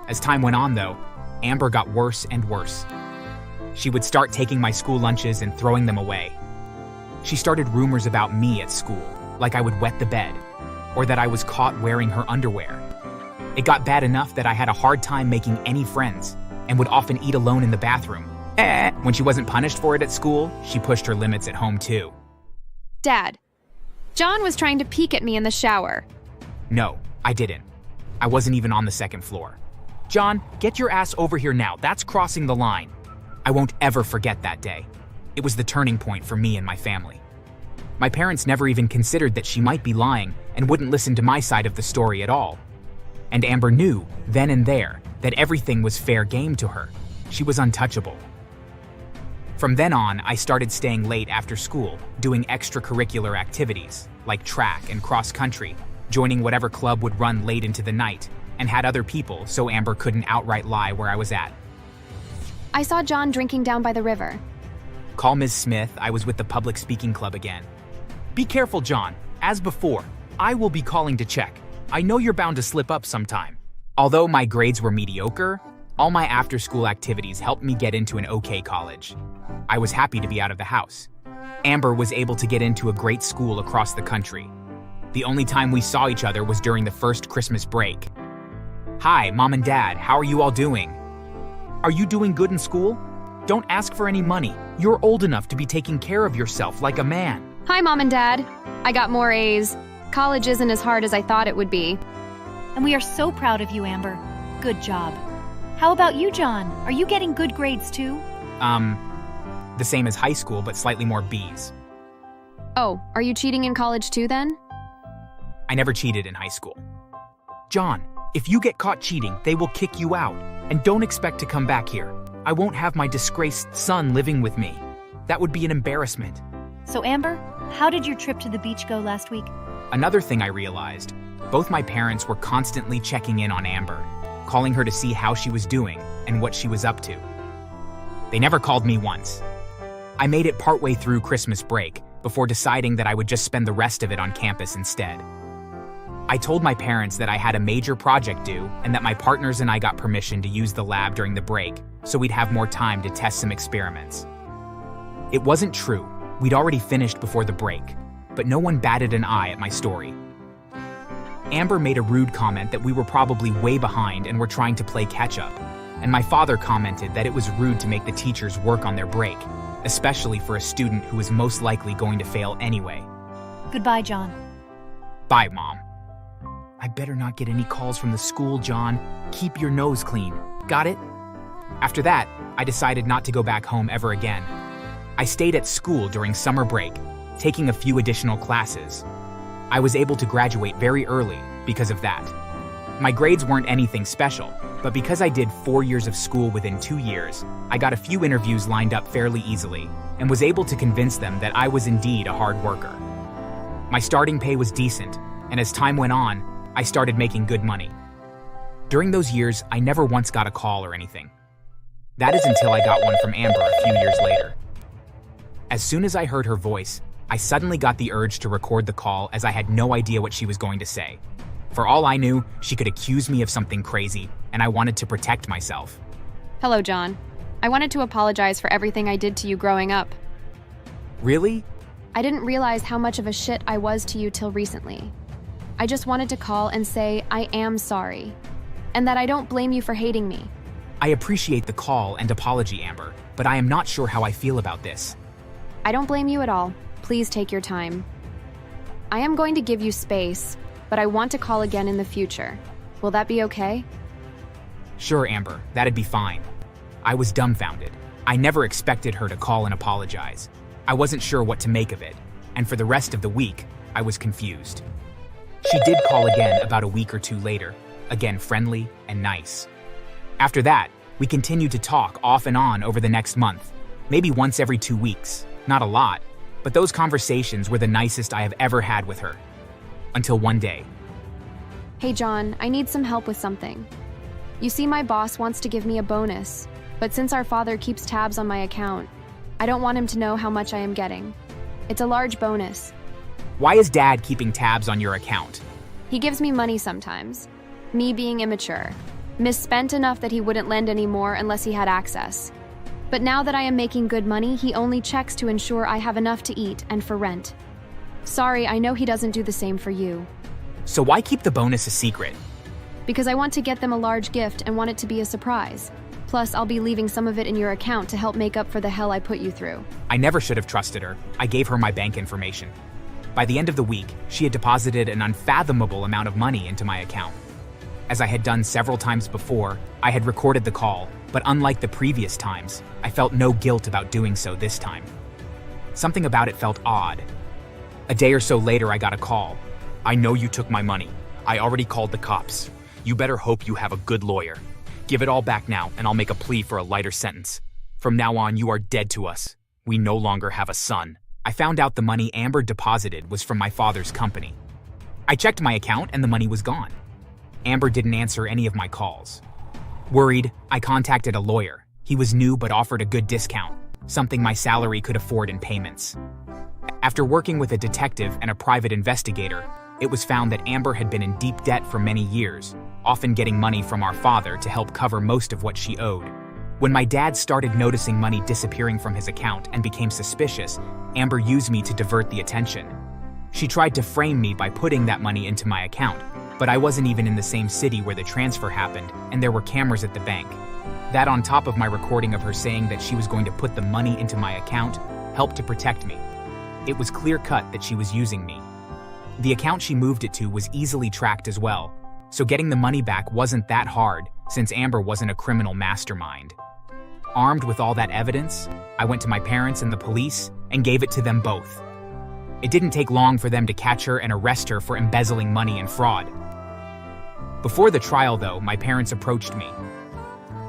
As time went on, though, Amber got worse and worse. She would start taking my school lunches and throwing them away. She started rumors about me at school, like I would wet the bed, or that I was caught wearing her underwear. It got bad enough that I had a hard time making any friends, and would often eat alone in the bathroom. When she wasn't punished for it at school, she pushed her limits at home too. Dad, John was trying to peek at me in the shower. No, I didn't. I wasn't even on the second floor. John, get your ass over here now. That's crossing the line. I won't ever forget that day. It was the turning point for me and my family. My parents never even considered that she might be lying and wouldn't listen to my side of the story at all. And Amber knew, then and there, that everything was fair game to her. She was untouchable. From then on, I started staying late after school, doing extracurricular activities, like track and cross country, joining whatever club would run late into the night, and had other people so Amber couldn't outright lie where I was at. I saw John drinking down by the river. Call Ms. Smith, I was with the public speaking club again. Be careful, John. As before, I will be calling to check. I know you're bound to slip up sometime. Although my grades were mediocre, all my after-school activities helped me get into an okay college. I was happy to be out of the house. Amber was able to get into a great school across the country. The only time we saw each other was during the first Christmas break. Hi, Mom and Dad, how are you all doing? Are you doing good in school? Don't ask for any money. You're old enough to be taking care of yourself like a man. Hi, Mom and Dad. I got more A's. College isn't as hard as I thought it would be. And we are so proud of you, Amber. Good job. How about you, John? Are you getting good grades too? The same as high school, but slightly more B's. Oh, are you cheating in college too then? I never cheated in high school. John, if you get caught cheating, they will kick you out. And don't expect to come back here. I won't have my disgraced son living with me. That would be an embarrassment. So, Amber, how did your trip to the beach go last week? Another thing I realized, both my parents were constantly checking in on Amber, calling her to see how she was doing and what she was up to. They never called me once. I made it partway through Christmas break before deciding that I would just spend the rest of it on campus instead. I told my parents that I had a major project due and that my partners and I got permission to use the lab during the break so we'd have more time to test some experiments. It wasn't true. We'd already finished before the break, but no one batted an eye at my story. Amber made a rude comment that we were probably way behind and were trying to play catch-up, and my father commented that it was rude to make the teachers work on their break, especially for a student who was most likely going to fail anyway. Goodbye, John. Bye, Mom. I better not get any calls from the school, John. Keep your nose clean. Got it? After that, I decided not to go back home ever again. I stayed at school during summer break, taking a few additional classes. I was able to graduate very early because of that. My grades weren't anything special, but because I did 4 years of school within 2 years, I got a few interviews lined up fairly easily and was able to convince them that I was indeed a hard worker. My starting pay was decent, and as time went on, I started making good money. During those years, I never once got a call or anything. That is until I got one from Amber a few years later. As soon as I heard her voice, I suddenly got the urge to record the call as I had no idea what she was going to say. For all I knew, she could accuse me of something crazy, and I wanted to protect myself. Hello, John. I wanted to apologize for everything I did to you growing up. Really? I didn't realize how much of a shit I was to you till recently. I just wanted to call and say I am sorry, and that I don't blame you for hating me. I appreciate the call and apology, Amber, but I am not sure how I feel about this. I don't blame you at all. Please take your time. I am going to give you space, but I want to call again in the future. Will that be okay? Sure, Amber, that'd be fine. I was dumbfounded. I never expected her to call and apologize. I wasn't sure what to make of it, and for the rest of the week, I was confused. She did call again about a week or two later, again friendly and nice. After that, we continued to talk off and on over the next month, maybe once every 2 weeks. Not a lot, but those conversations were the nicest I have ever had with her. Until one day. Hey John, I need some help with something. You see, my boss wants to give me a bonus, but since our father keeps tabs on my account, I don't want him to know how much I am getting. It's a large bonus. Why is Dad keeping tabs on your account? He gives me money sometimes. Me being immature. Misspent enough that he wouldn't lend any more unless he had access. But now that I am making good money, he only checks to ensure I have enough to eat and for rent. Sorry, I know he doesn't do the same for you. So why keep the bonus a secret? Because I want to get them a large gift and want it to be a surprise. Plus, I'll be leaving some of it in your account to help make up for the hell I put you through. I never should have trusted her. I gave her my bank information. By the end of the week, she had deposited an unfathomable amount of money into my account. As I had done several times before, I had recorded the call, but unlike the previous times, I felt no guilt about doing so this time. Something about it felt odd. A day or so later, I got a call. I know you took my money. I already called the cops. You better hope you have a good lawyer. Give it all back now, and I'll make a plea for a lighter sentence. From now on, you are dead to us. We no longer have a son. I found out the money Amber deposited was from my father's company. I checked my account and the money was gone. Amber didn't answer any of my calls. Worried, I contacted a lawyer. He was new but offered a good discount, something my salary could afford in payments. After working with a detective and a private investigator, it was found that Amber had been in deep debt for many years, often getting money from our father to help cover most of what she owed. When my dad started noticing money disappearing from his account and became suspicious, Amber used me to divert the attention. She tried to frame me by putting that money into my account, but I wasn't even in the same city where the transfer happened, and there were cameras at the bank. That, on top of my recording of her saying that she was going to put the money into my account, helped to protect me. It was clear-cut that she was using me. The account she moved it to was easily tracked as well, so getting the money back wasn't that hard since Amber wasn't a criminal mastermind. Armed with all that evidence, I went to my parents and the police and gave it to them both. It didn't take long for them to catch her and arrest her for embezzling money and fraud. Before the trial, though, my parents approached me.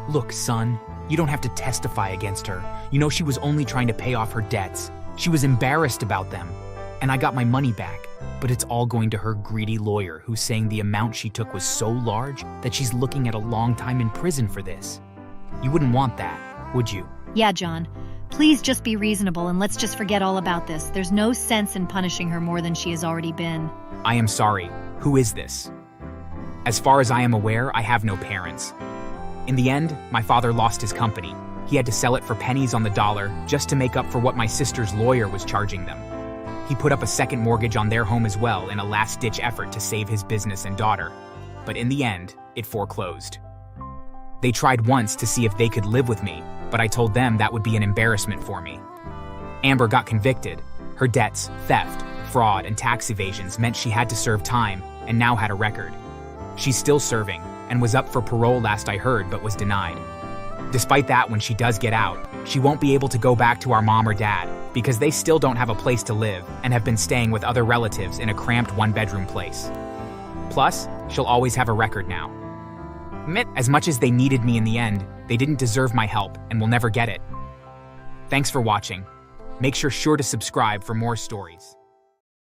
Look, son, you don't have to testify against her. You know she was only trying to pay off her debts. She was embarrassed about them. And I got my money back. But it's all going to her greedy lawyer who's saying the amount she took was so large that she's looking at a long time in prison for this. You wouldn't want that, would you? Yeah, John. Please just be reasonable and let's just forget all about this. There's no sense in punishing her more than she has already been. I am sorry. Who is this? As far as I am aware, I have no parents. In the end, my father lost his company. He had to sell it for pennies on the dollar just to make up for what my sister's lawyer was charging them. He put up a second mortgage on their home as well in a last-ditch effort to save his business and daughter. But in the end, it foreclosed. They tried once to see if they could live with me, but I told them that would be an embarrassment for me. Amber got convicted. Her debts, theft, fraud, and tax evasions meant she had to serve time and now had a record. She's still serving and was up for parole last I heard but was denied. Despite that, when she does get out, she won't be able to go back to our mom or dad because they still don't have a place to live and have been staying with other relatives in a cramped one-bedroom place. Plus, she'll always have a record now. As much as they needed me in the end, they didn't deserve my help and will never get it. Thanks for watching. Make sure to subscribe for more stories.